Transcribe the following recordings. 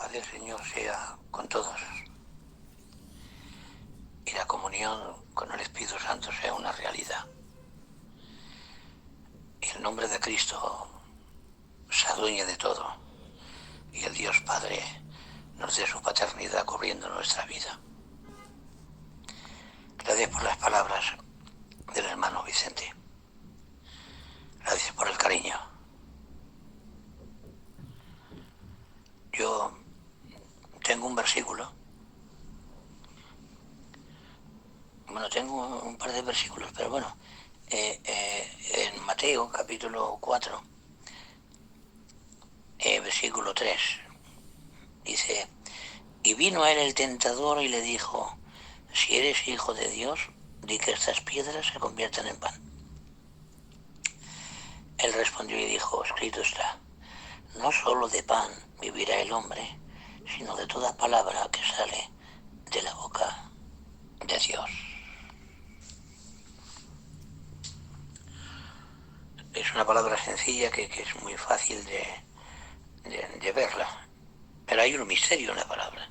paz del Señor sea con todos y la comunión con el Espíritu Santo sea una realidad. Y el nombre de Cristo se adueñe de todo y el Dios Padre nos dé su paternidad cubriendo nuestra vida. Gracias por las palabras del hermano Vicente. Gracias por el cariño. Yo tengo un versículo. Bueno, tengo un par de versículos, pero bueno, en Mateo capítulo 4, versículo 3, dice: y vino a él el tentador y le dijo: si eres hijo de Dios, di que estas piedras se conviertan en pan. Él respondió y dijo: escrito está, no solo de pan vivirá el hombre, sino de toda palabra que sale de la boca de Dios. Es una palabra sencilla que es muy fácil de verla, pero hay un misterio en la palabra.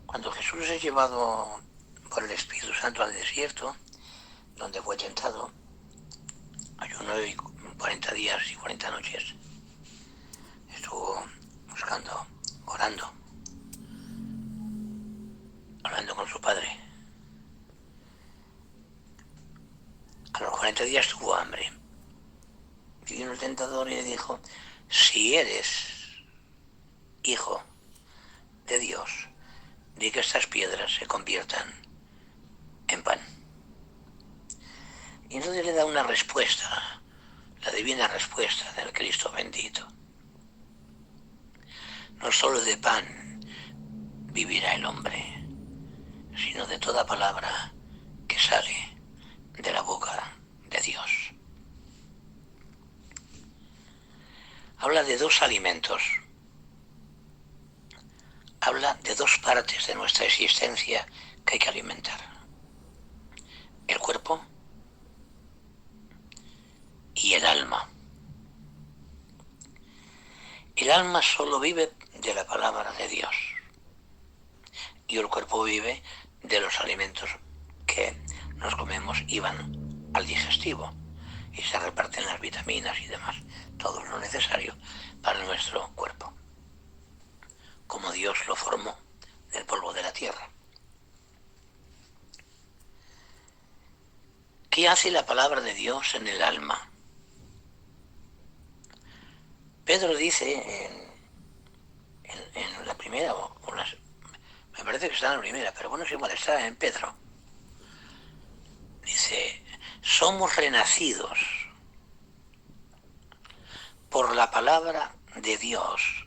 Cuando Jesús es llevado por el Espíritu Santo al desierto, donde fue tentado, ayunó 40 días y 40 noches, estuvo buscando, orando, hablando con su Padre. A los 40 días tuvo hambre. Y vino el tentador y le dijo: si eres hijo de Dios, di que estas piedras se conviertan en pan. Y entonces le da una respuesta, la divina respuesta del Cristo bendito. No solo de pan vivirá el hombre, sino de toda palabra que sale de la boca de Dios. Habla de dos alimentos, habla de dos partes de nuestra existencia que hay que alimentar: el cuerpo y el alma. El alma solo vive de la palabra de Dios y el cuerpo vive de los alimentos que nos comemos y van al digestivo y se reparten las vitaminas y demás, todo lo necesario para nuestro cuerpo, como Dios lo formó del polvo de la tierra. ¿Qué hace la palabra de Dios en el alma? Pedro dice en la primera, me parece que está en la primera, pero bueno, es igual, está en Pedro. Dice: somos renacidos por la palabra de Dios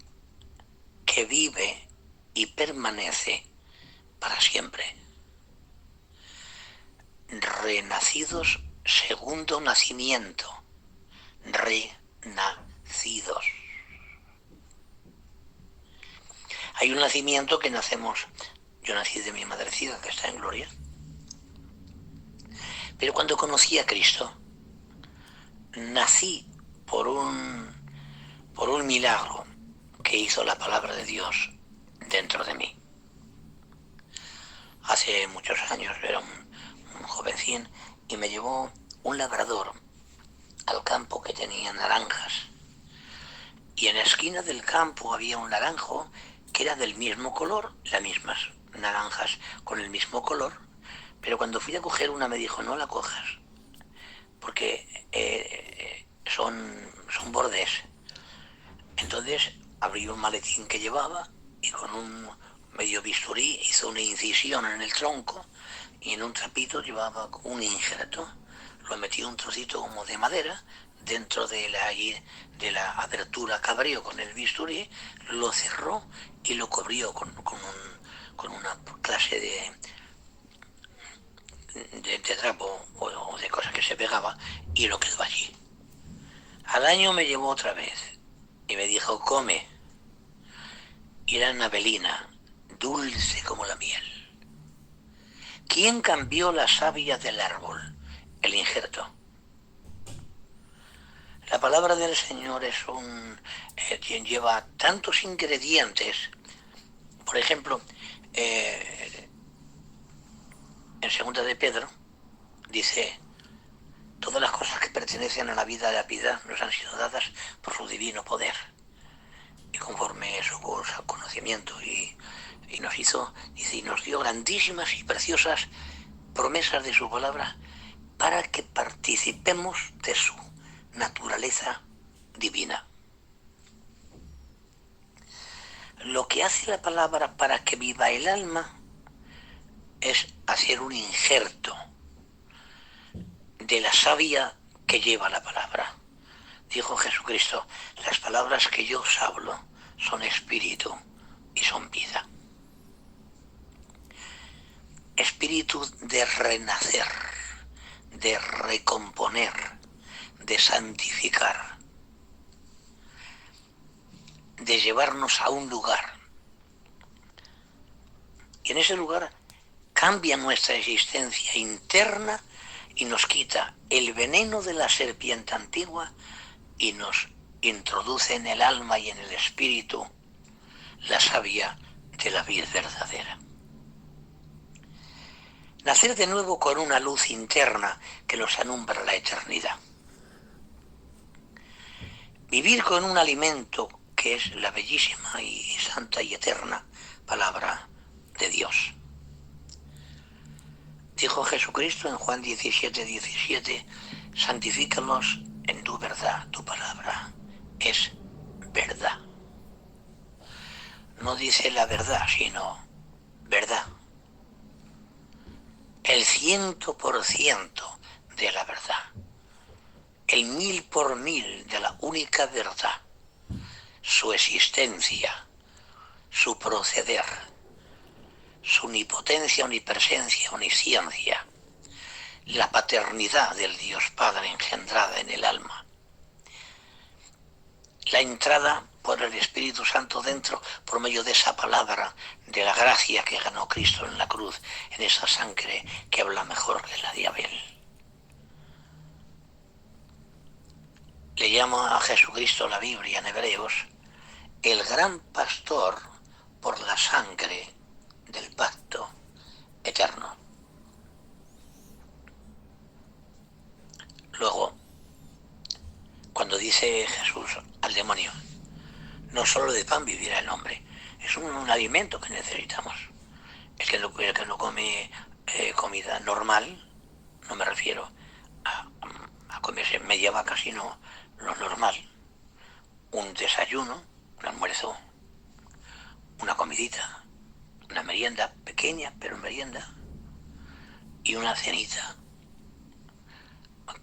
que vive y permanece para siempre. Renacidos segundo nacimiento. Renacidos. Hay un nacimiento que nacemos. Yo nací de mi madrecita, que está en gloria. Pero cuando conocí a Cristo, nací por un milagro que hizo la palabra de Dios dentro de mí. Hace muchos años, era un jovencín, y me llevó un labrador al campo que tenía naranjas. Y en la esquina del campo había un naranjo que era del mismo color, las mismas naranjas con el mismo color, pero cuando fui a coger una me dijo: no la cojas, porque son bordes. Entonces abrí un maletín que llevaba y con un medio bisturí hizo una incisión en el tronco, y en un trapito llevaba un injerto, lo metí un trocito como de madera dentro de la abertura que abrió con el bisturí, lo cerró y lo cubrió con una clase de trapo o de cosa que se pegaba, y lo quedó allí. Al año me llevó otra vez y me dijo: come. Y era navelina, dulce como la miel. ¿Quién cambió la savia del árbol? El injerto. La palabra palabra del Señor lleva tantos ingredientes. Por ejemplo, en segunda de Pedro dice: todas las cosas que pertenecen a la vida y la piedad nos han sido dadas por su divino poder. Y conforme su conocimiento y nos hizo, dice, y nos dio grandísimas y preciosas promesas de su palabra para que participemos de su naturaleza divina. Lo que hace la palabra para que viva el alma es hacer un injerto de la savia que lleva la palabra. Dijo Jesucristo: las palabras que yo os hablo son espíritu y son vida. Espíritu de renacer, de recomponer, de santificar, de llevarnos a un lugar. Y en ese lugar cambia nuestra existencia interna y nos quita el veneno de la serpiente antigua y nos introduce en el alma y en el espíritu la savia de la vida verdadera. Nacer de nuevo con una luz interna que nos alumbra la eternidad. Vivir con un alimento que es la bellísima y santa y eterna palabra de Dios. Dijo Jesucristo en Juan 17:17: santifícalos en tu verdad, tu palabra es verdad. No dice la verdad, sino verdad. El 100% de la verdad. El 1000 de la única verdad. Su existencia, su proceder, su omnipotencia, omnipresencia, omnisciencia, la paternidad del Dios Padre engendrada en el alma, la entrada por el Espíritu Santo dentro por medio de esa palabra de la gracia que ganó Cristo en la cruz, en esa sangre que habla mejor que la de Abel. Le llama a Jesucristo la Biblia en Hebreos el gran pastor por la sangre del pacto eterno. Luego, cuando dice Jesús al demonio: no solo de pan vivirá el hombre, es un alimento que necesitamos. El que no come comida normal, no me refiero a comerse media vaca, sino lo normal. Un desayuno, un almuerzo, una comidita, una merienda pequeña, pero merienda, y una cenita.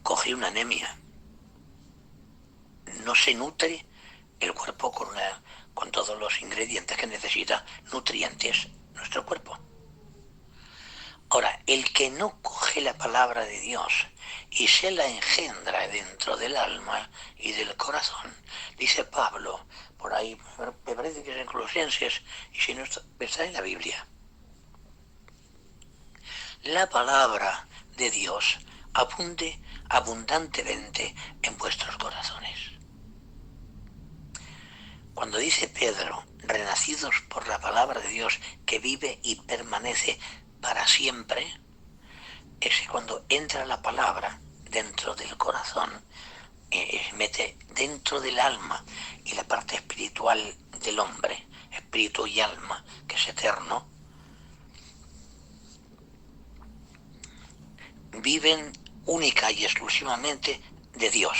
Coge una anemia. No se nutre el cuerpo con todos los ingredientes que necesita, nutrientes, nuestro cuerpo. Ahora, el que no coge la palabra de Dios y se la engendra dentro del alma y del corazón, dice Pablo, por ahí, me parece que es en Colosenses, y si no está en la Biblia, la palabra de Dios abunde abundantemente en vuestros corazones. Cuando dice Pedro, renacidos por la palabra de Dios que vive y permanece para siempre, es que cuando entra la palabra dentro del corazón, se mete dentro del alma y la parte espiritual del hombre, espíritu y alma, que es eterno, viven única y exclusivamente de Dios.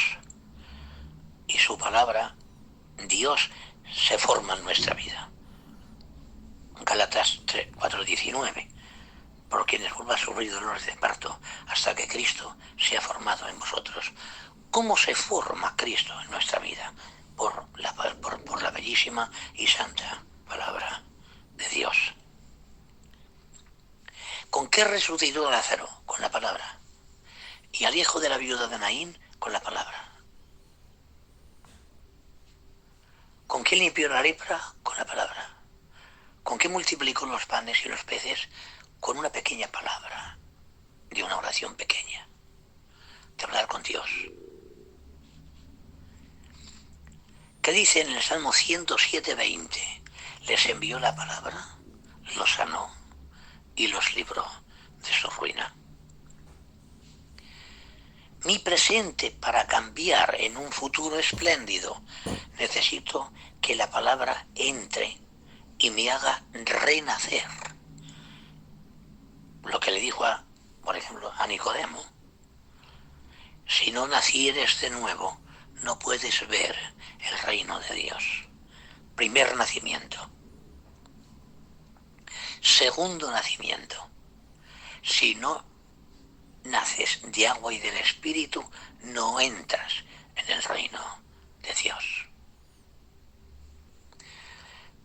Y su palabra, Dios, se forma en nuestra vida. Gálatas 4:19. Por quienes vuelva a sufrir dolores de parto hasta que Cristo sea formado en vosotros. ¿Cómo se forma Cristo en nuestra vida? Por la bellísima y santa palabra de Dios. ¿Con qué resucitó a Lázaro? Con la palabra. Y al hijo de la viuda de Naín, con la palabra. ¿Con qué limpió la lepra? Con la palabra. ¿Con qué multiplicó los panes y los peces? Con una pequeña palabra, de una oración pequeña, de hablar con Dios. que dice en el Salmo 107:20, les envió la palabra, los sanó y los libró de su ruina. Mi presente para cambiar en un futuro espléndido, necesito que la palabra entre y me haga renacer. Lo que le dijo, por ejemplo, a Nicodemo: si no nacieres de nuevo, no puedes ver el reino de Dios. Primer nacimiento. Segundo nacimiento. Si no naces de agua y del Espíritu, no entras en el reino de Dios.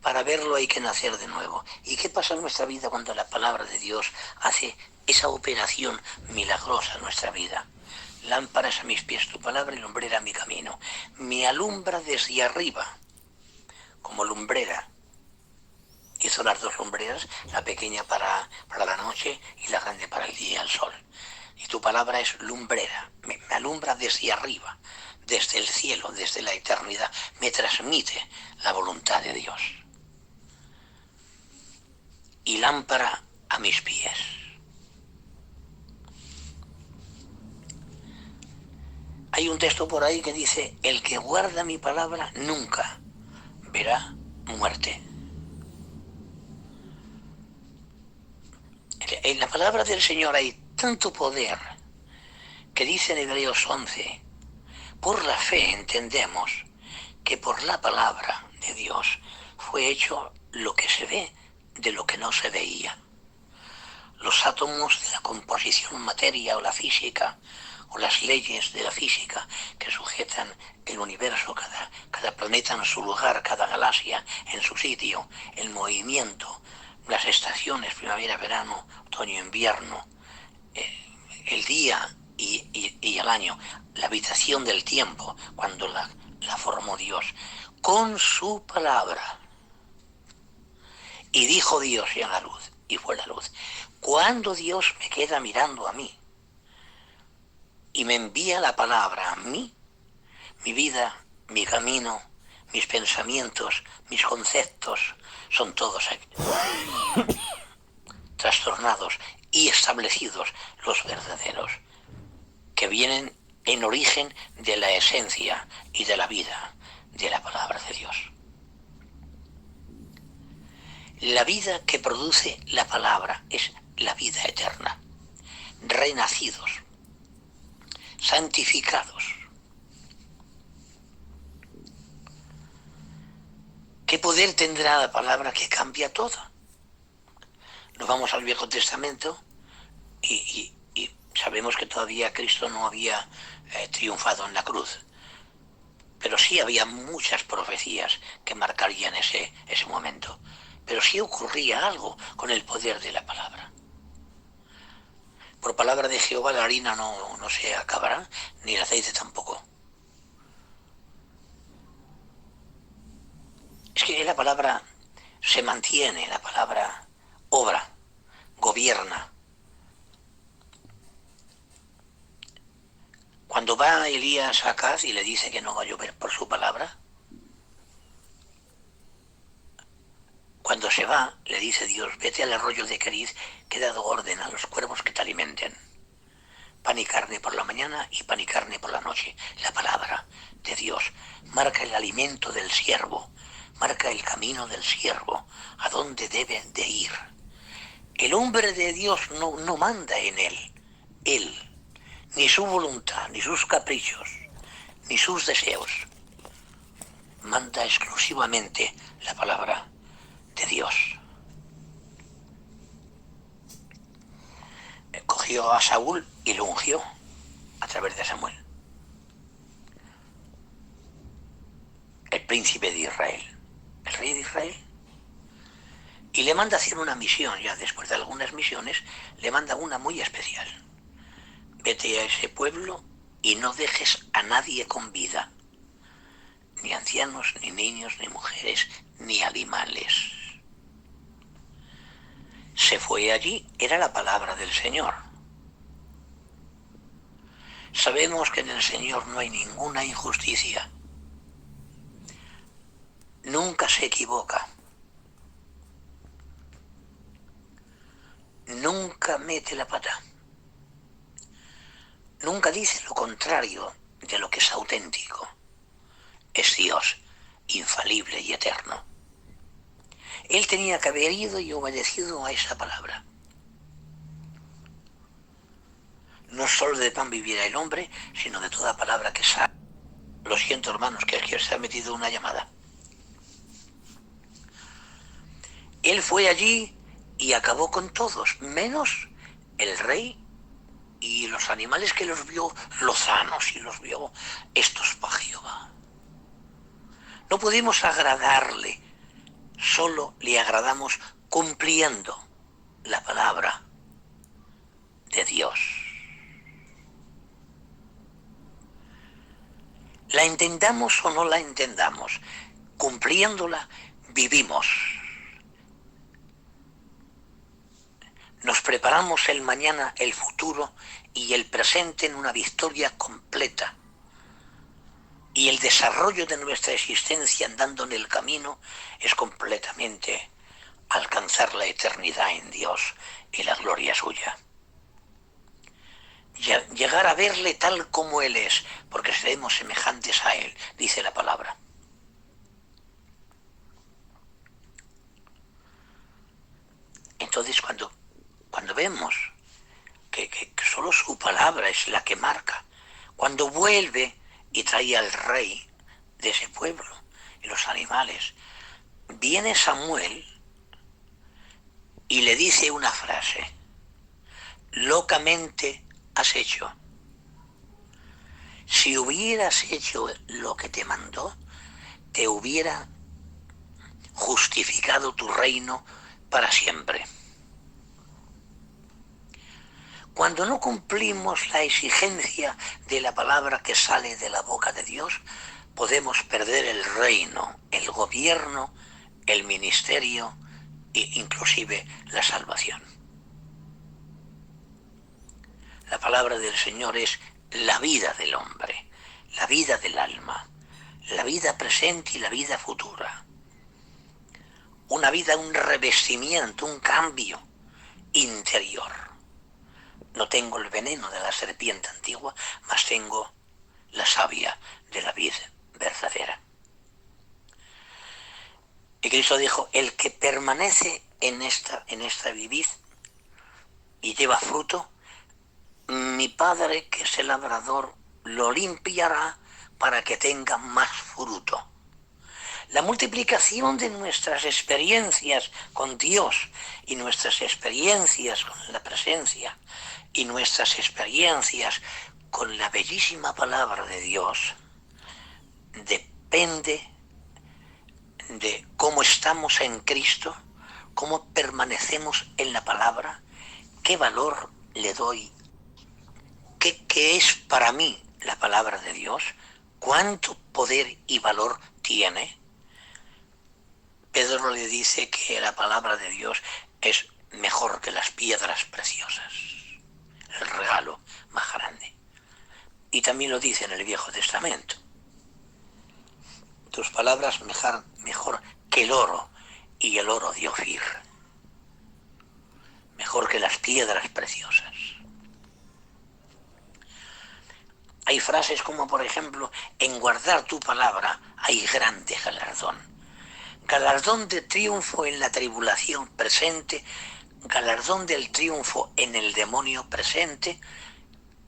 Para verlo hay que nacer de nuevo. ¿Y qué pasa en nuestra vida cuando la palabra de Dios hace esa operación milagrosa en nuestra vida? Lámpara es a mis pies tu palabra y lumbrera a mi camino. Me alumbra desde arriba, como lumbrera. Hizo las dos lumbreras, la pequeña para la noche y la grande para el día, el sol. Y tu palabra es lumbrera, me alumbra desde arriba, desde el cielo, desde la eternidad, me transmite la voluntad de Dios. Y lámpara a mis pies. Hay un texto por ahí que dice: el que guarda mi palabra nunca verá muerte. En la palabra del Señor hay tanto poder que dice en Hebreos 11, por la fe entendemos que por la palabra de Dios fue hecho lo que se ve de lo que no se veía. Los átomos de la composición materia o la física, o las leyes de la física que sujetan el universo, cada planeta en su lugar, cada galaxia en su sitio, el movimiento, las estaciones, primavera, verano, otoño, invierno, el día y el año, la habitación del tiempo, cuando la formó Dios, con su palabra. Y dijo Dios: y en la luz, y fue la luz. Cuando Dios me queda mirando a mí y me envía la palabra a mí, mi vida, mi camino, mis pensamientos, mis conceptos, son todos trastornados y establecidos, los verdaderos, que vienen en origen de la esencia y de la vida de la palabra de Dios. La vida que produce la palabra es la vida eterna, renacidos, santificados. ¿Qué poder tendrá la palabra que cambia todo? Nos vamos al Viejo Testamento y sabemos que todavía Cristo no había triunfado en la cruz, pero sí había muchas profecías que marcarían ese momento. Pero sí ocurría algo con el poder de la palabra. Por palabra de Jehová la harina no se acabará, ni el aceite tampoco. Es que la palabra se mantiene, la palabra obra, gobierna. Cuando va Elías a Acaz y le dice que no va a llover por su palabra, cuando se va, le dice Dios: vete al arroyo de Queriz, que he dado orden a los cuervos que te alimenten. Pan y carne por la mañana y pan y carne por la noche. La palabra de Dios marca el alimento del siervo, marca el camino del siervo, a dónde debe de ir. El hombre de Dios no manda en él, ni su voluntad, ni sus caprichos, ni sus deseos. Manda exclusivamente la palabra de Dios. Cogió a Saúl y lo ungió a través de Samuel, el príncipe de Israel, el rey de Israel, y le manda a hacer una misión. Ya después de algunas misiones le manda una muy especial: vete a ese pueblo y no dejes a nadie con vida, ni ancianos, ni niños, ni mujeres, ni animales. Se fue allí, era la palabra del Señor. Sabemos que en el Señor no hay ninguna injusticia. nunca se equivoca, nunca mete la pata, nunca dice lo contrario de lo que es auténtico. Es Dios, infalible y eterno. Él tenía que haber ido y obedecido a esa palabra. No solo de pan vivirá el hombre, sino de toda palabra que sale. Lo siento, hermanos, que aquí se ha metido una llamada. Él fue allí y acabó con todos, menos el rey y los animales que los vio lozanos y los vio estos para Jehová. No pudimos agradarle, solo le agradamos cumpliendo la palabra de Dios. La entendamos o no la entendamos, cumpliéndola vivimos. Nos preparamos el mañana, el futuro y el presente en una victoria completa. Y el desarrollo de nuestra existencia andando en el camino es completamente alcanzar la eternidad en Dios y la gloria suya. Llegar a verle tal como Él es, porque seremos semejantes a Él, dice la palabra. Entonces cuando vemos que solo su palabra es la que marca, cuando vuelve y trae al rey de ese pueblo y los animales, viene Samuel y le dice una frase: locamente has hecho. Si hubieras hecho lo que te mandó, te hubiera justificado tu reino para siempre. Cuando no cumplimos la exigencia de la palabra que sale de la boca de Dios, podemos perder el reino, el gobierno, el ministerio e inclusive la salvación. La palabra del Señor es la vida del hombre, la vida del alma, la vida presente y la vida futura. Una vida, un revestimiento, un cambio interior. No tengo el veneno de la serpiente antigua, mas tengo la savia de la vid verdadera. Y Cristo dijo: el que permanece en esta vid y lleva fruto, mi Padre, que es el labrador, lo limpiará para que tenga más fruto. La multiplicación de nuestras experiencias con Dios y nuestras experiencias con la presencia y nuestras experiencias con la bellísima palabra de Dios depende de cómo estamos en Cristo, cómo permanecemos en la palabra, qué valor le doy, qué es para mí la palabra de Dios, cuánto poder y valor tiene. Pedro le dice que la palabra de Dios es mejor que las piedras preciosas, el regalo más grande. Y también lo dice en el Viejo Testamento: tus palabras mejor que el oro, y el oro de Ofir, mejor que las piedras preciosas. Hay frases como, por ejemplo: en guardar tu palabra hay grande galardón. Galardón de triunfo en la tribulación presente, galardón del triunfo en el demonio presente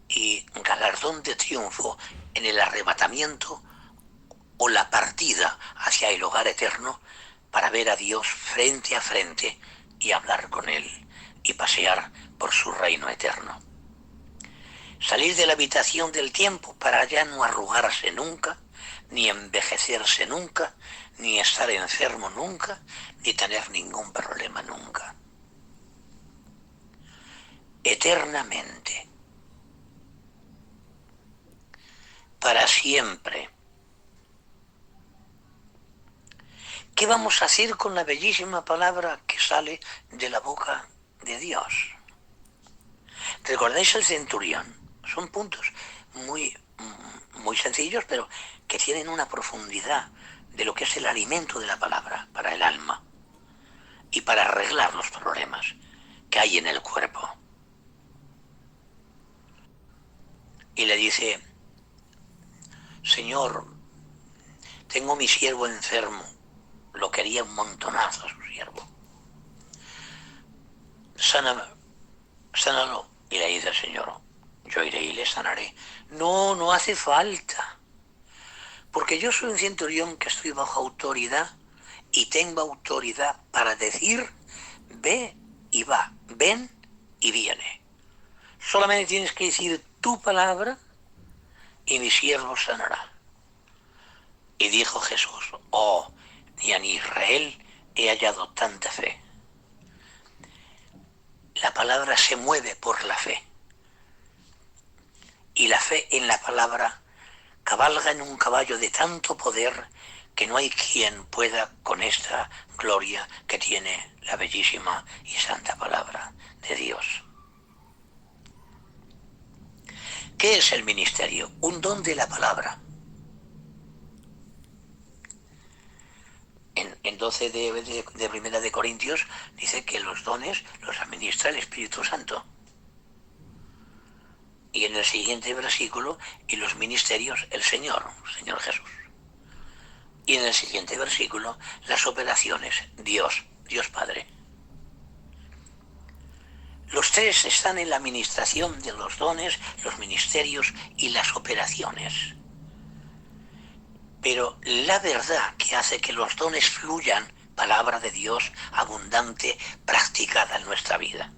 y galardón de triunfo en el arrebatamiento o la partida hacia el hogar eterno para ver a Dios frente a frente y hablar con Él y pasear por su reino eterno. Salir de la habitación del tiempo para ya no arrugarse nunca, ni envejecerse nunca, ni estar enfermo nunca, ni tener ningún problema nunca. Eternamente, para siempre. ¿Qué vamos a hacer con la bellísima palabra que sale de la boca de Dios? ¿Recordáis el centurión? Son puntos muy sencillos, pero que tienen una profundidad de lo que es el alimento de la palabra para el alma y para arreglar los problemas que hay en el cuerpo. Y le dice, Señor, tengo mi siervo enfermo. Lo quería un montonazo a su siervo. Sánalo. Y le dice el Señor, yo iré y le sanaré. No, no hace falta. Porque yo soy un centurión que estoy bajo autoridad y tengo autoridad para decir, ve y va, ven y viene. Solamente tienes que decir tu palabra y mi siervo sanará. Y dijo Jesús, oh, ni en Israel he hallado tanta fe. La palabra se mueve por la fe. Y la fe en la palabra cabalga en un caballo de tanto poder que no hay quien pueda con esta gloria que tiene la bellísima y santa palabra de Dios. ¿Qué es el ministerio? Un don de la palabra. En 12 de Primera de Corintios dice que los dones los administra el Espíritu Santo. Y en el siguiente versículo, y los ministerios el Señor Jesús. Y en el siguiente versículo, las operaciones Dios Padre. Los tres están en la administración de los dones, los ministerios y las operaciones. Pero la verdad que hace que los dones fluyan, palabra de Dios abundante, practicada en nuestra vida.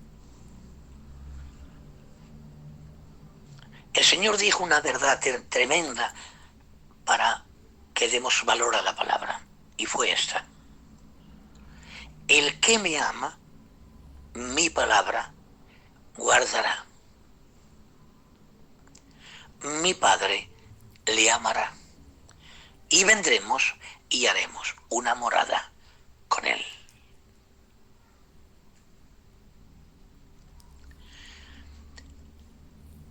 El Señor dijo una verdad tremenda para que demos valor a la palabra, y fue esta. El que me ama, mi palabra guardará. Mi Padre le amará. Y vendremos y haremos una morada con él.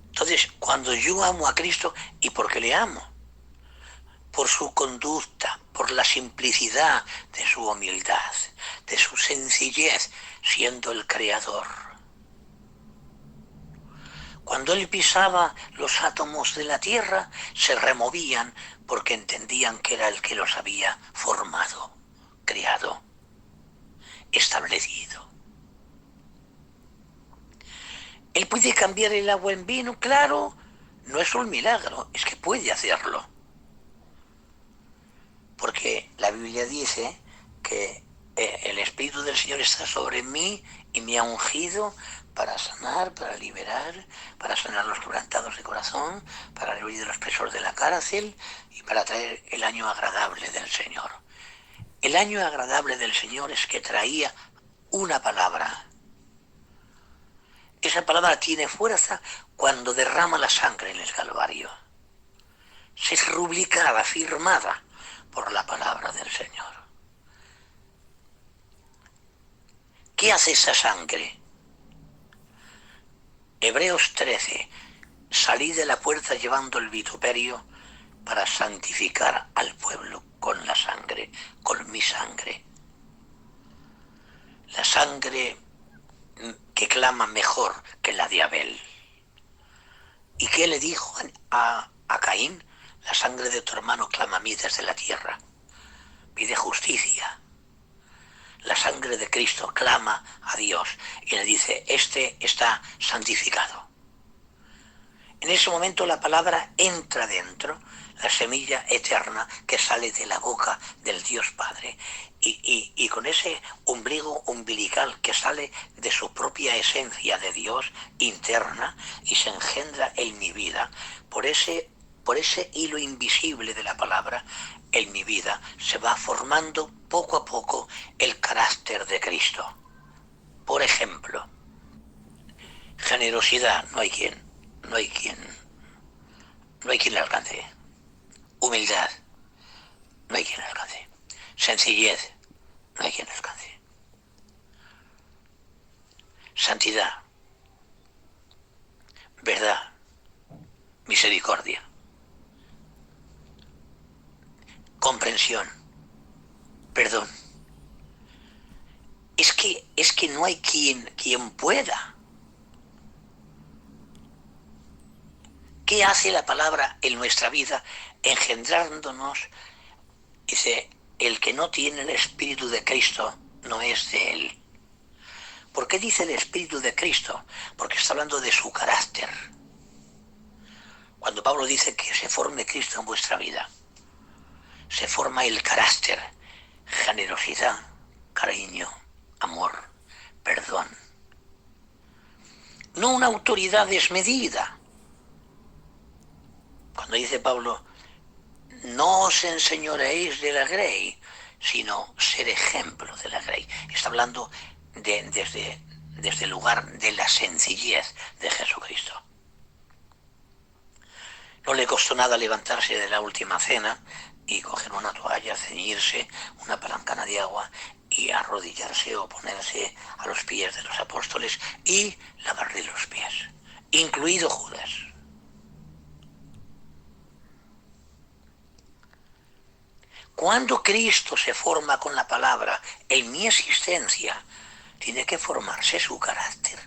Entonces, cuando yo amo a Cristo, ¿y por qué le amo? Por su conducta, por la simplicidad de su humildad, de su sencillez, siendo el Creador. Cuando él pisaba los átomos de la tierra, se removían porque entendían que era el que los había formado, creado, establecido. ¿Él puede cambiar el agua en vino? Claro, no es un milagro, es que puede hacerlo. Porque la Biblia dice que el Espíritu del Señor está sobre mí y me ha ungido para sanar, para liberar, para sanar los quebrantados de corazón, para liberar de los presos de la cárcel y para traer el año agradable del Señor. El año agradable del Señor es que traía una palabra. Esa palabra tiene fuerza cuando derrama la sangre en el Calvario. Se es rubricada, firmada por la palabra del Señor. ¿Qué hace esa sangre? Hebreos 13. Salí de la puerta llevando el vituperio para santificar al pueblo con la sangre, con mi sangre. La sangre que clama mejor que la de Abel. ¿Y qué le dijo a Caín? La sangre de tu hermano clama a mí desde la tierra. Pide justicia. La sangre de Cristo clama a Dios y le dice, este está santificado. En ese momento la palabra entra dentro, la semilla eterna que sale de la boca del Dios Padre. Y con ese ombligo umbilical que sale de su propia esencia de Dios interna y se engendra en mi vida, por ese hilo invisible de la palabra, en mi vida se va formando poco a poco el carácter de Cristo. Por ejemplo, generosidad, no hay quien le alcance. Humildad, no hay quien le alcance. Sencillez, no hay quien le alcance. Santidad, verdad, misericordia, comprensión, perdón. Es que no hay quien pueda. ¿Qué hace la palabra en nuestra vida? Engendrándonos. Dice, el que no tiene el Espíritu de Cristo no es de él. ¿Por qué dice el Espíritu de Cristo? Porque está hablando de su carácter. Cuando Pablo dice que se forme Cristo en vuestra vida, se forma el carácter, generosidad, cariño, amor, perdón. No una autoridad desmedida. Cuando dice Pablo, no os enseñoreéis de la grey, sino ser ejemplo de la grey. Está hablando desde el lugar de la sencillez de Jesucristo. No le costó nada levantarse de la última cena y coger una toalla, ceñirse una palancana de agua y arrodillarse o ponerse a los pies de los apóstoles y lavarle los pies, incluido Judas. Cuando Cristo se forma con la palabra en mi existencia, tiene que formarse su carácter,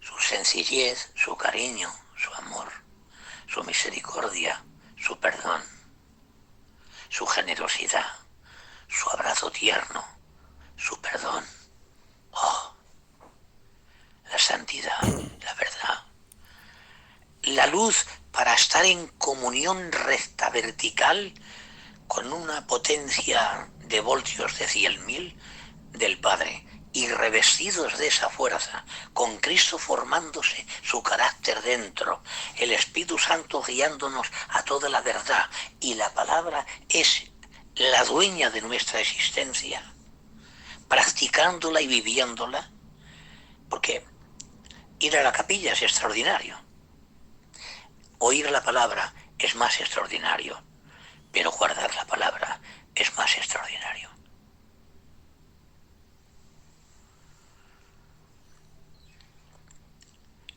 su sencillez, su cariño, su amor, su misericordia, su perdón, su generosidad, su abrazo tierno, su perdón. Oh, la santidad, la verdad. La luz para estar en comunión recta vertical con una potencia de voltios de 100.000 del Padre y revestidos de esa fuerza, con Cristo formándose su carácter dentro, el Espíritu Santo guiándonos a toda la verdad y la palabra es la dueña de nuestra existencia, practicándola y viviéndola, porque ir a la capilla es extraordinario, oír la palabra es más extraordinario, pero guardar la palabra es más extraordinario.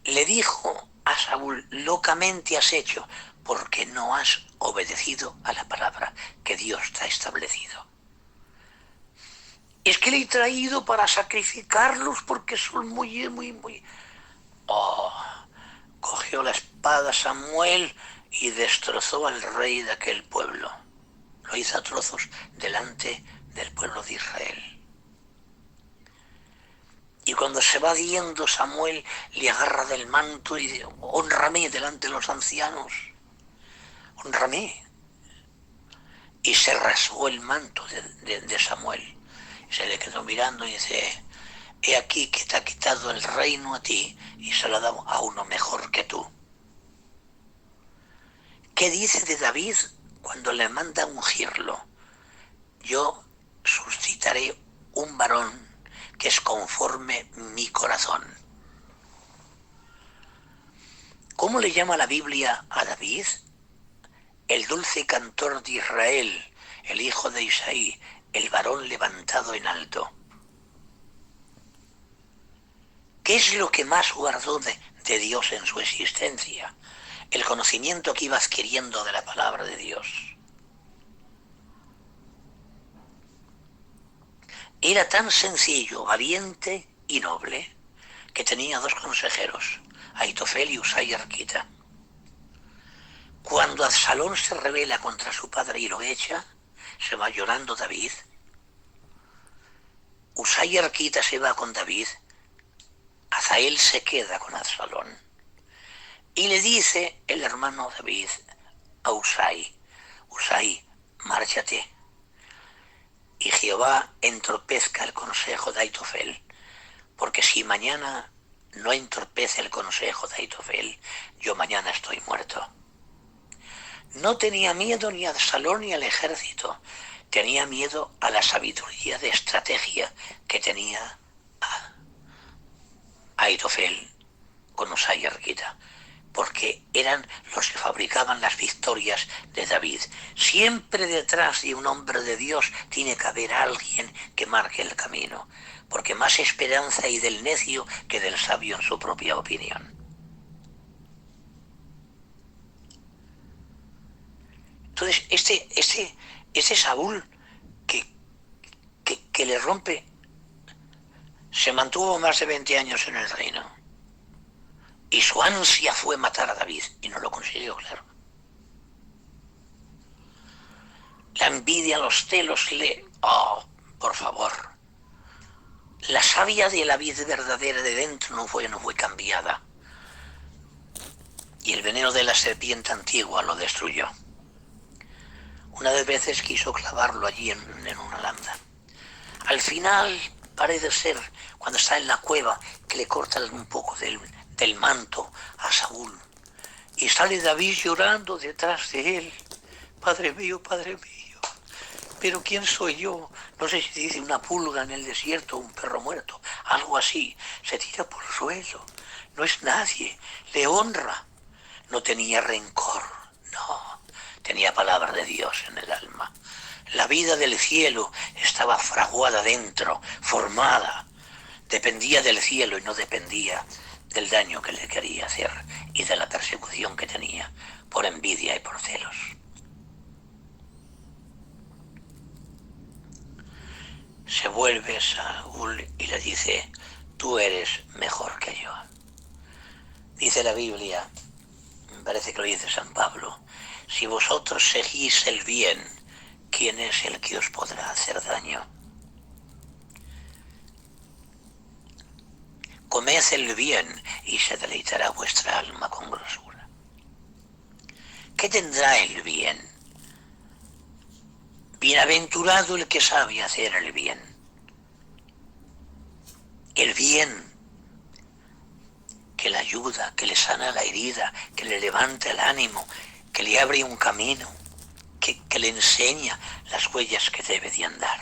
Le dijo a Saúl, locamente has hecho, porque no has obedecido a la palabra que Dios te ha establecido. Es que le he traído para sacrificarlos porque son muy... Oh, cogió la espada Samuel y destrozó al rey de aquel pueblo. Lo hizo a trozos delante del pueblo de Israel. Y cuando se va yendo Samuel le agarra del manto y dice, hónrame delante de los ancianos, hónrame. Y se rasgó el manto de Samuel. Se le quedó mirando y dice, he aquí que te ha quitado el reino a ti y se lo ha dado a uno mejor que tú. ¿Qué dice de David cuando le manda ungirlo? Yo suscitaré un varón que es conforme mi corazón. ¿Cómo le llama la Biblia a David? El dulce cantor de Israel, el hijo de Isaí, el varón levantado en alto. ¿Qué es lo que más guardó de Dios en su existencia? El conocimiento que iba adquiriendo de la palabra de Dios. Era tan sencillo, valiente y noble que tenía dos consejeros, Ahitofel y Usai Arquita. Cuando Absalón se rebela contra su padre y lo echa, se va llorando David. Usai Arquita se va con David, Azael se queda con Absalón. Y le dice el hermano David a Usai, márchate. Y Jehová entorpezca el consejo de Ahitofel, porque si mañana no entorpece el consejo de Ahitofel, yo mañana estoy muerto. No tenía miedo ni a Absalón ni al ejército, tenía miedo a la sabiduría de estrategia que tenía Ahitofel con Usai y Arquita, porque eran los que fabricaban las victorias de David. Siempre detrás de un hombre de Dios tiene que haber alguien que marque el camino, porque más esperanza hay del necio que del sabio en su propia opinión. Entonces, ese Saúl que le rompe, se mantuvo más de 20 años en el reino. Y su ansia fue matar a David, y no lo consiguió, claro. La envidia, los celos Oh, por favor. La savia de la vid verdadera de dentro no fue cambiada. Y el veneno de la serpiente antigua lo destruyó. Una de veces quiso clavarlo allí en una lanza. Al final parece ser, cuando está en la cueva, que le cortan un poco del manto a Saúl. Y sale David llorando detrás de él. Padre mío, pero ¿quién soy yo? No sé si dice una pulga en el desierto, un perro muerto, algo así. Se tira por el suelo. No es nadie. Le honra. No tenía rencor. No. Tenía palabra de Dios en el alma. La vida del cielo estaba fraguada dentro, formada. Dependía del cielo y no dependía del daño que le quería hacer y de la persecución que tenía por envidia y por celos. Se vuelve Saúl y le dice: tú eres mejor que yo. Dice la Biblia, me parece que lo dice San Pablo, si vosotros seguís el bien, ¿quién es el que os podrá hacer daño? Comed el bien y se deleitará vuestra alma con grosura. ¿Qué tendrá el bien? Bienaventurado el que sabe hacer el bien. El bien que le ayuda, que le sana la herida, que le levanta el ánimo, que le abre un camino, que le enseña las huellas que debe de andar.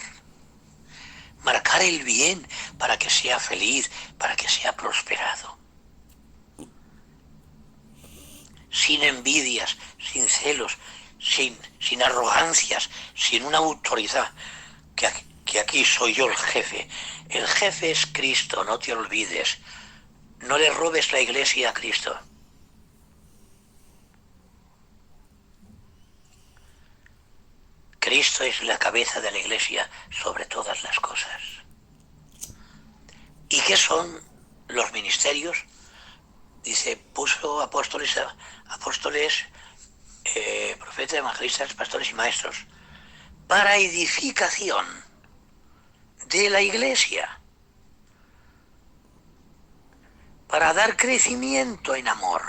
Marcar el bien para que sea feliz, para que sea prosperado. Sin envidias, sin celos, sin arrogancias, sin una autoridad, que aquí soy yo el jefe. El jefe es Cristo, no te olvides. No le robes la iglesia a Cristo. Cristo es la cabeza de la iglesia sobre todas las cosas. ¿Y qué son los ministerios? Dice, puso apóstoles, profetas, evangelistas, pastores y maestros, para edificación de la iglesia, para dar crecimiento en amor,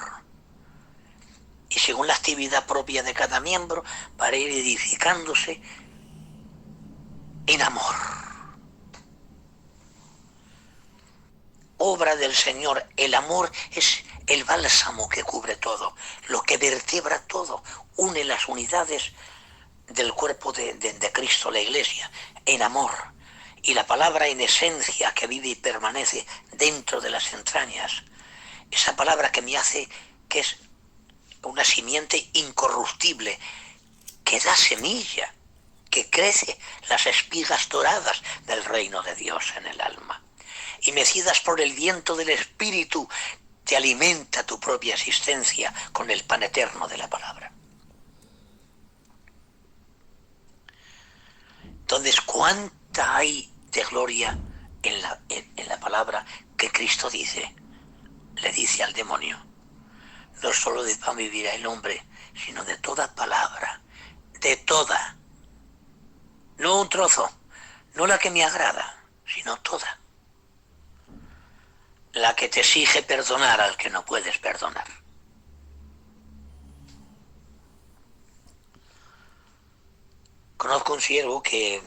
y según la actividad propia de cada miembro, para ir edificándose en amor. Obra del Señor, el amor es el bálsamo que cubre todo, lo que vertebra todo, une las unidades del cuerpo de Cristo, la iglesia, en amor. Y la palabra en esencia que vive y permanece dentro de las entrañas, esa palabra que me hace, que es una simiente incorruptible, que da semilla, que crece las espigas doradas del reino de Dios en el alma. Y mecidas por el viento del Espíritu, te alimenta tu propia existencia con el pan eterno de la palabra. Entonces, ¿cuánta hay de gloria en la palabra que Cristo dice? Le dice al demonio: no solo de pan vivirá el hombre, sino de toda palabra, de toda. No un trozo, no la que me agrada, sino toda. La que te exige perdonar al que no puedes perdonar. Conozco un siervo que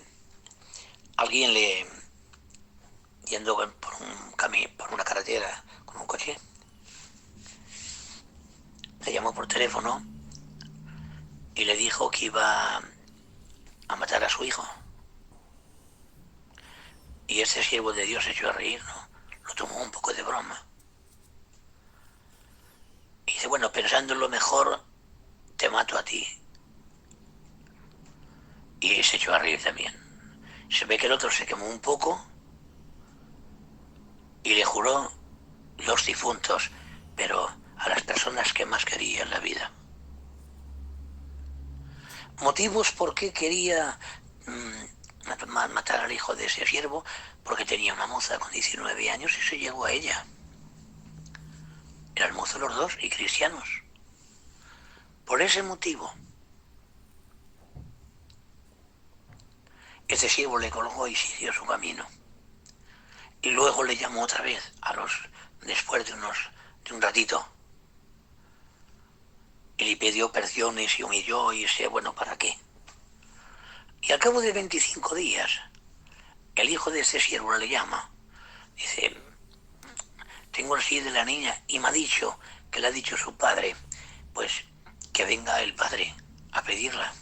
alguien yendo por un camino, por una carretera con un coche, le llamó por teléfono y le dijo que iba a matar a su hijo. Y este siervo de Dios se echó a reír, ¿no? Lo tomó un poco de broma. Y dice, bueno, pensando en lo mejor, te mato a ti. Y se echó a reír también. Se ve que el otro se quemó un poco y le juró los difuntos, pero a las personas que más quería en la vida. Motivos por qué quería matar al hijo de ese siervo, porque tenía una moza con 19 años y se llegó a ella. Eran mozos los dos y cristianos. Por ese motivo, este siervo le colgó y siguió su camino. Y luego le llamó otra vez, después de un ratito, y le pidió perdón y se humilló y dice, bueno, ¿para qué? Y al cabo de 25 días, el hijo de este siervo le llama. Dice, tengo el sí de la niña y me ha dicho que le ha dicho su padre, pues que venga el padre a pedirla.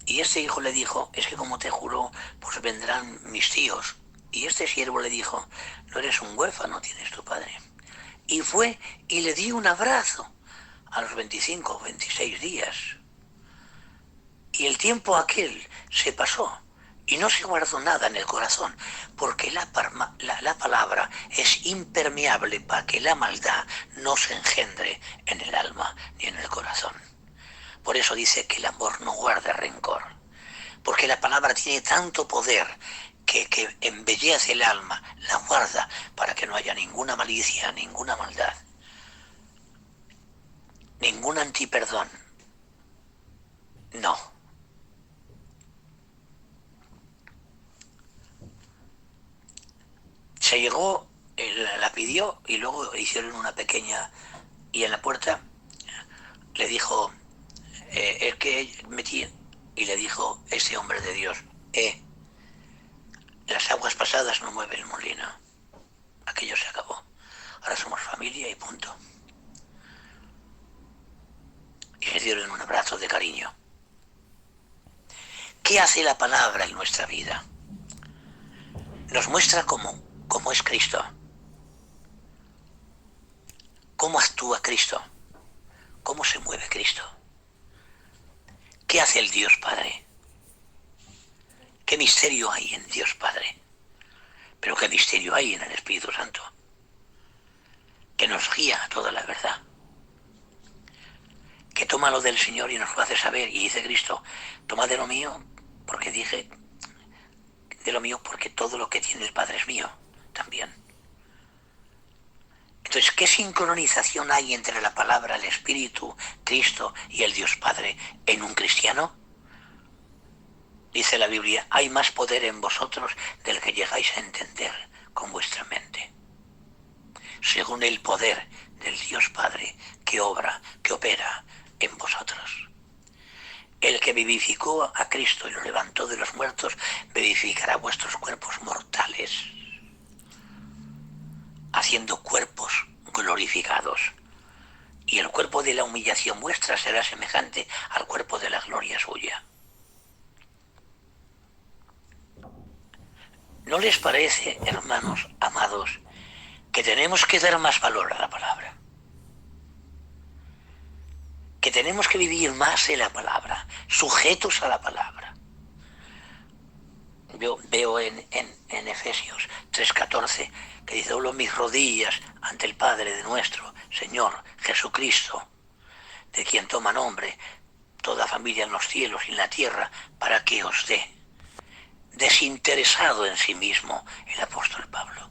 Y este hijo le dijo, es que como te juró, pues vendrán mis tíos. Y este siervo le dijo, no eres un huérfano, tienes tu padre. Y fue y le dio un abrazo a los 25 o 26 días. Y el tiempo aquel se pasó y no se guardó nada en el corazón, porque la palabra es impermeable para que la maldad no se engendre en el alma ni en el corazón. Por eso dice que el amor no guarda rencor, porque la palabra tiene tanto poder que embellece el alma, la guarda para que no haya ninguna malicia, ninguna maldad, ningún antiperdón. No. Se llegó, la pidió y luego hicieron una pequeña, y en la puerta le dijo, el que metí, y le dijo ese hombre de Dios, las aguas pasadas no mueven el molino, aquello se acabó, ahora somos familia y punto. Y se dieron un abrazo de cariño. ¿Qué hace la palabra en nuestra vida? Nos muestra cómo es Cristo, cómo actúa Cristo, cómo se mueve Cristo. ¿Qué hace el Dios Padre? ¿Qué misterio hay en Dios Padre? Pero qué misterio hay en el Espíritu Santo, que nos guía a toda la verdad, que toma lo del Señor y nos lo hace saber. Y dice Cristo, toma de lo mío, porque dije, de lo mío porque todo lo que tiene el Padre es mío también. Entonces, ¿qué sincronización hay entre la palabra, el Espíritu, Cristo y el Dios Padre en un cristiano? Dice la Biblia, hay más poder en vosotros del que llegáis a entender con vuestra mente. Según el poder del Dios Padre que obra, que opera en vosotros. El que vivificó a Cristo y lo levantó de los muertos, vivificará vuestros cuerpos mortales, haciendo cuerpos glorificados. Y el cuerpo de la humillación vuestra será semejante al cuerpo de la gloria suya. ¿No les parece, hermanos amados, que tenemos que dar más valor a la palabra? Que tenemos que vivir más en la palabra, sujetos a la palabra. Yo veo en Efesios 3:14 que dice, doblo mis rodillas ante el Padre de nuestro Señor Jesucristo, de quien toma nombre toda familia en los cielos y en la tierra, para que os dé. Desinteresado en sí mismo el apóstol Pablo,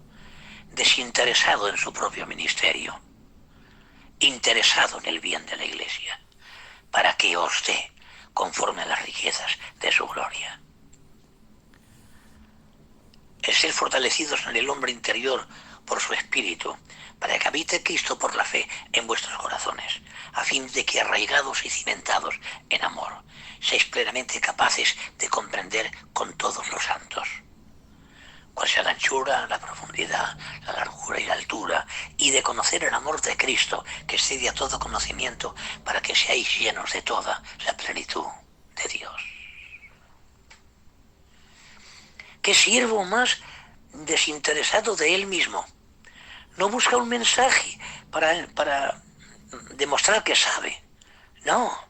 desinteresado en su propio ministerio, interesado en el bien de la Iglesia, para que os dé conforme a las riquezas de su gloria. El ser fortalecidos en el hombre interior por su espíritu, para que habite Cristo por la fe en vuestros corazones, a fin de que arraigados y cimentados en amor, seáis plenamente capaces de comprender con todos los santos cuál sea la anchura, la profundidad, la largura y la altura, y de conocer el amor de Cristo, que excede a todo conocimiento, para que seáis llenos de toda la plenitud de Dios. ¿Qué siervo más desinteresado de él mismo? No busca un mensaje para demostrar que sabe. No.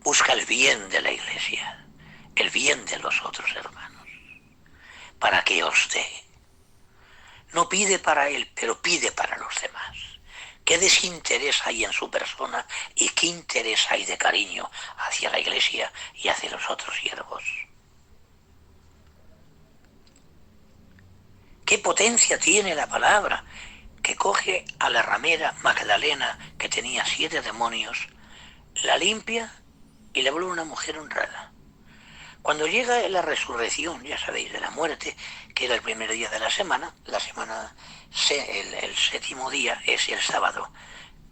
Busca el bien de la Iglesia, el bien de los otros hermanos, para que os dé. No pide para él, pero pide para los demás. ¿Qué desinterés hay en su persona y qué interés hay de cariño hacia la Iglesia y hacia los otros siervos? ¿Qué potencia tiene la palabra que coge a la ramera Magdalena, que tenía 7 demonios, la limpia y la vuelve una mujer honrada? Cuando llega la resurrección, ya sabéis, de la muerte, que era el primer día de la semana, el séptimo día es el sábado,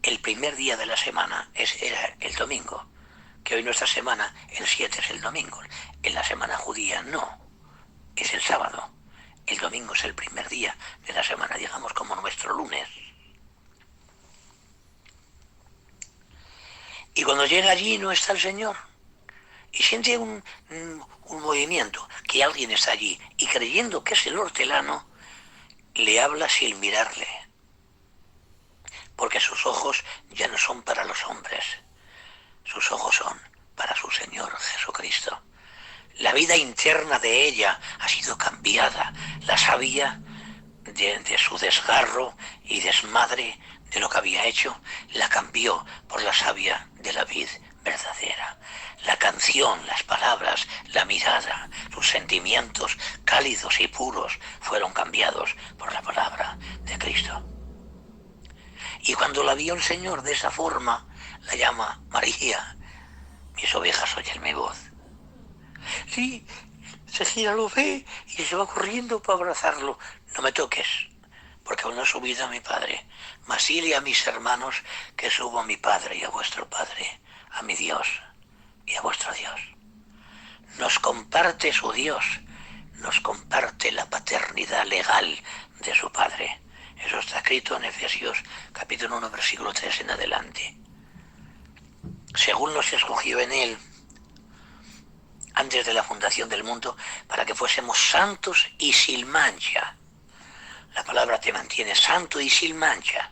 el primer día de la semana era el domingo, que hoy nuestra semana, el 7 es el domingo, en la semana judía no, es el sábado, el domingo es el primer día de la semana, digamos como nuestro lunes. Y cuando llega allí no está el Señor, y siente un movimiento, que alguien está allí, y creyendo que es el hortelano, le habla sin mirarle, porque sus ojos ya no son para los hombres, sus ojos son para su Señor Jesucristo. La vida interna de ella ha sido cambiada, la sabía de su desgarro y desmadre de lo que había hecho, la cambió por la savia de la vid verdadera. La canción, las palabras, la mirada, sus sentimientos cálidos y puros fueron cambiados por la palabra de Cristo. Y cuando la vio el Señor de esa forma, la llama María, mis ovejas oyen mi voz. Sí, se gira, lo ve y se va corriendo para abrazarlo. No me toques, porque aún no he subido a mi Padre, mas dile a mis hermanos que subo a mi Padre y a vuestro Padre, a mi Dios y a vuestro Dios. Nos comparte su Dios, nos comparte la paternidad legal de su Padre. Eso está escrito en Efesios capítulo 1, versículo 3 en adelante. Según nos escogió en Él, antes de la fundación del mundo, para que fuésemos santos y sin mancha. La palabra te mantiene santo y sin mancha.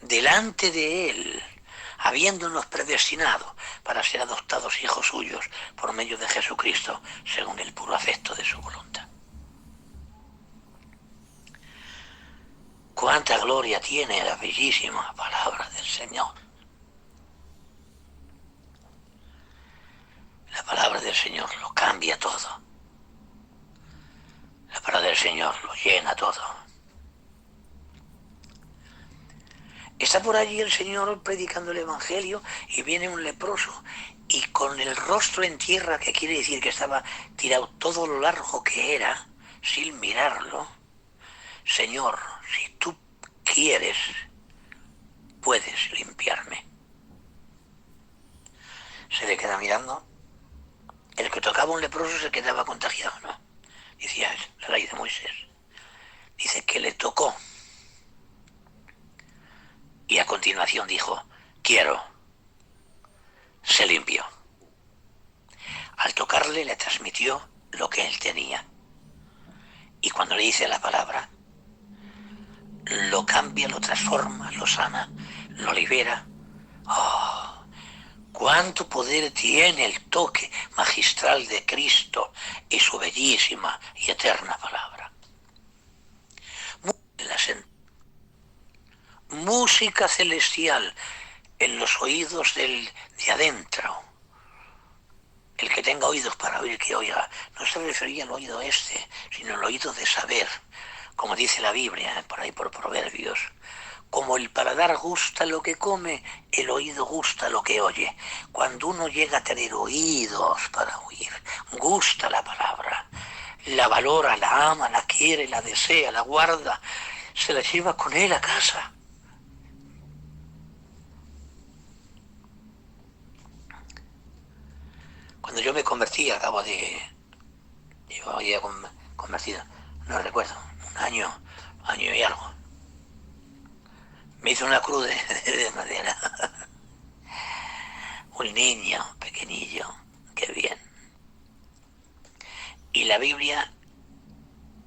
Delante de Él, habiéndonos predestinado para ser adoptados hijos suyos por medio de Jesucristo, según el puro afecto de su voluntad. Cuánta gloria tiene la bellísima palabra del Señor. La palabra del Señor lo cambia todo. La palabra del Señor lo llena todo. Está por allí el Señor predicando el Evangelio y viene un leproso y con el rostro en tierra, que quiere decir que estaba tirado todo lo largo que era, sin mirarlo. Señor, si tú quieres, puedes limpiarme. Se le queda mirando. El que tocaba un leproso se quedaba contagiado, ¿no? Decía, es la ley de Moisés. Dice que le tocó. Y a continuación dijo, quiero. Se limpió. Al tocarle le transmitió lo que él tenía. Y cuando le dice la palabra, lo cambia, lo transforma, lo sana, lo libera. ¡Oh! Cuánto poder tiene el toque magistral de Cristo y su bellísima y eterna palabra. Música celestial en los oídos de adentro. El que tenga oídos para oír, que oiga. No se refería al oído este, sino al oído de saber, como dice la Biblia, por ahí por Proverbios. Como el paladar gusta lo que come, el oído gusta lo que oye. Cuando uno llega a tener oídos para oír, gusta la palabra, la valora, la ama, la quiere, la desea, la guarda, se la lleva con él a casa. Cuando yo me convertí, yo había convertido, no recuerdo, un año y algo. Me hizo una cruz de madera. Un niño pequeñillo, qué bien. Y la Biblia,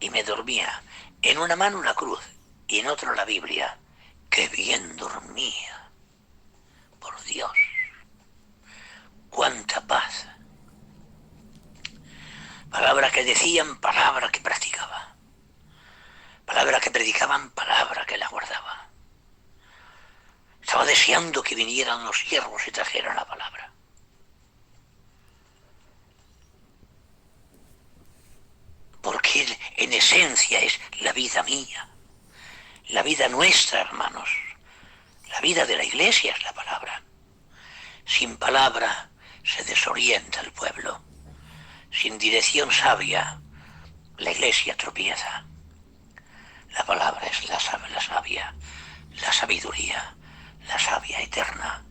y me dormía. En una mano una cruz y en otra la Biblia. Qué bien dormía. Por Dios. Cuánta paz. Palabra que decían, palabra que practicaba. Palabra que predicaban, palabra que la guardaba. deseando que vinieran los siervos y trajeran la palabra. Porque en esencia es la vida mía, la vida nuestra, hermanos. La vida de la Iglesia es la palabra. Sin palabra se desorienta el pueblo. Sin dirección sabia, la Iglesia tropieza. La palabra es la sabia, la sabiduría, la sabia eterna,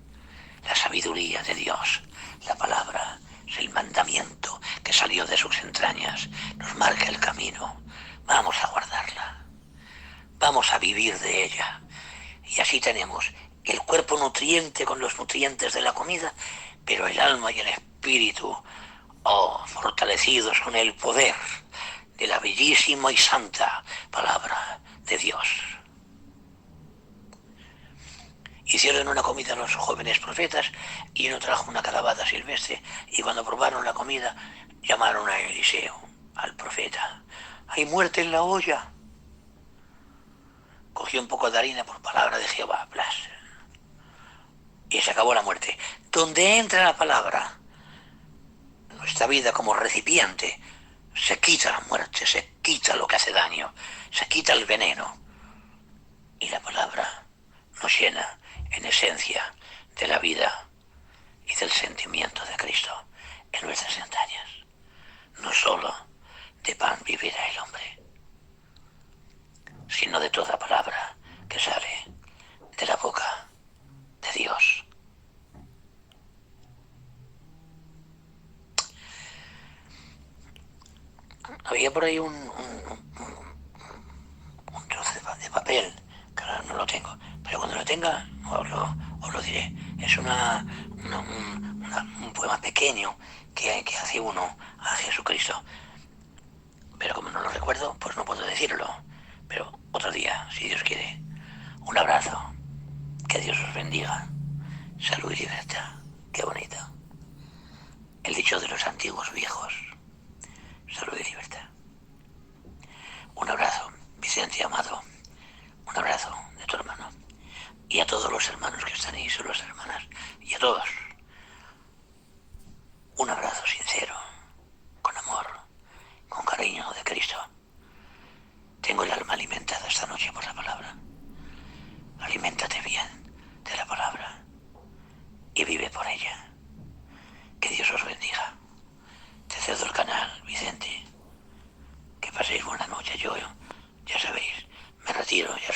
la sabiduría de Dios. La palabra es el mandamiento que salió de sus entrañas, nos marca el camino. Vamos a guardarla, vamos a vivir de ella. Y así tenemos el cuerpo nutriente con los nutrientes de la comida, pero el alma y el espíritu, fortalecidos con el poder de la bellísima y santa palabra de Dios. Hicieron una comida los jóvenes profetas y uno trajo una calabada silvestre, y cuando probaron la comida llamaron a Eliseo, al profeta. Hay muerte en la olla. Cogió un poco de harina por palabra de Jehová, blas, y se acabó la muerte. Donde entra la palabra, nuestra vida como recipiente, se quita la muerte, se quita lo que hace daño, se quita el veneno, y la palabra nos llena en esencia de la vida y del sentimiento de Cristo en nuestras entrañas. No solo de pan vivirá el hombre, sino de toda palabra que sale de la boca de Dios. Había por ahí un trozo de papel, que ahora no lo tengo, pero cuando lo tenga os lo diré. Es un poema pequeño que hace uno a Jesucristo, pero como no lo recuerdo, pues no puedo decirlo. Pero otro día, si Dios quiere. Un abrazo, que Dios os bendiga, salud y libertad. Qué bonito. El dicho de los antiguos viejos, salud y libertad. Un abrazo, Vicente amado, un abrazo de tu hermano. Y a todos los hermanos que están ahí, son las hermanas, y a todos, un abrazo sincero, con amor, con cariño de Cristo. Tengo el alma alimentada esta noche por la palabra. Aliméntate bien de la palabra y vive por ella. Que Dios os bendiga. Te cedo el canal, Vicente. Que paséis buena noche. Yo, ya sabéis, me retiro, ya